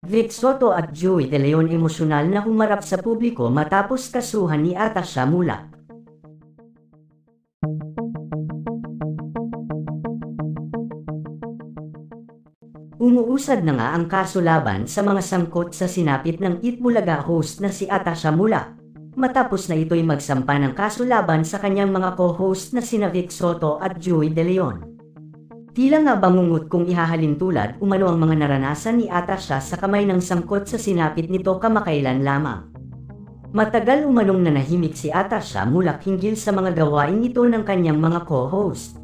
Vic Soto at Joey De Leon emosyonal na humarap sa publiko matapos kasuhan ni Atasha Mulak. Umuusad na nga ang kaso laban sa mga sangkot sa sinapit ng Itbulaga host na si Atasha Mulak, matapos na ito'y magsampa ng kaso laban sa kanyang mga co-host na sina Vic Soto at Joey De Leon. Tila nga bangungot kung ihahalin tulad umano ang mga naranasan ni Atasha sa kamay ng sangkot sa sinapit nito kamakailan lamang. Matagal umanong nanahimik si Atasha Mulak hinggil sa mga gawain ito ng kanyang mga co-host.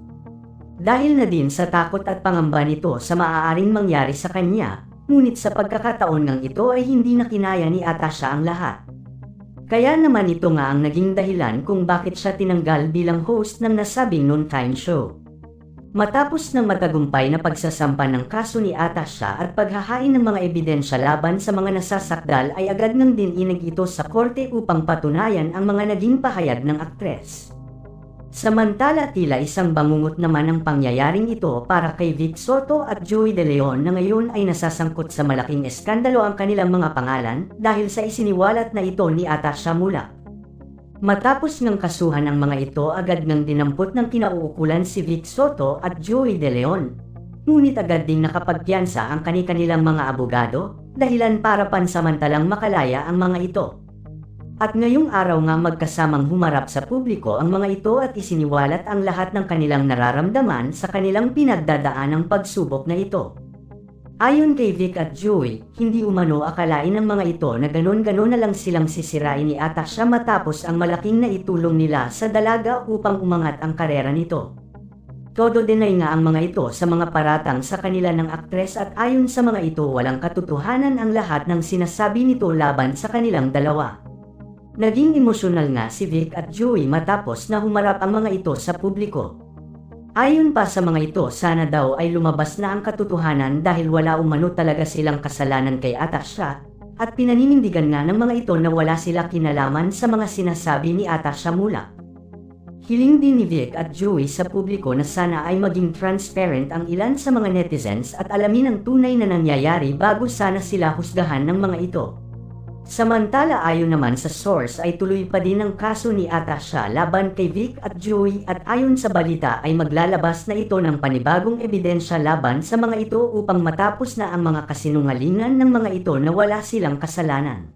Dahil na din sa takot at pangamba nito sa maaaring mangyari sa kanya, ngunit sa pagkakataon ngang ito ay hindi na kinaya ni Atasha ang lahat. Kaya naman ito nga ang naging dahilan kung bakit siya tinanggal bilang host ng nasabing noontime show. Matapos ng matagumpay na pagsasampa ng kaso ni Atasha at paghahain ng mga ebidensya laban sa mga nasasakdal ay agad nang dininag ito sa korte upang patunayan ang mga naging pahayag ng aktres. Samantala tila isang bangungot naman ang pangyayaring ito para kay Vic Soto at Joey De Leon na ngayon ay nasasangkot sa malaking eskandalo ang kanilang mga pangalan dahil sa isiniwalat na ito ni Atasha Mulak. Matapos ngang kasuhan ang mga ito agad ngang dinampot ng kinauukulan si Vic Soto at Joey De Leon. Ngunit agad ding nakapagpiyansa ang kani-kanilang mga abogado, dahilan para pansamantalang makalaya ang mga ito. At ngayong araw nga magkasamang humarap sa publiko ang mga ito at isiniwalat ang lahat ng kanilang nararamdaman sa kanilang pinagdadaanang pagsubok na ito. Ayon kay Vic at Joey, hindi umano akalain ng mga ito na ganon-ganon na lang silang sisirain ni Atasha matapos ang malaking naitulong nila sa dalaga upang umangat ang karera nito. Todo deny nga ang mga ito sa mga paratang sa kanila ng aktres at ayon sa mga ito walang katotohanan ang lahat ng sinasabi nito laban sa kanilang dalawa. Naging emosyonal nga si Vic at Joey matapos na humarap ang mga ito sa publiko. Ayon pa sa mga ito, sana daw ay lumabas na ang katotohanan dahil wala umano talaga silang kasalanan kay Atasha, at pinaninindigan nga ng mga ito na wala sila kinalaman sa mga sinasabi ni Atasha Mulak. Hiling din ni Vic at Joey sa publiko na sana ay maging transparent ang ilan sa mga netizens at alamin ang tunay na nangyayari bago sana sila husgahan ng mga ito. Samantala ayon naman sa source ay tuloy pa din ang kaso ni Atasha laban kay Vic at Joey at ayon sa balita ay maglalabas na ito ng panibagong ebidensya laban sa mga ito upang matapos na ang mga kasinungalingan ng mga ito na wala silang kasalanan.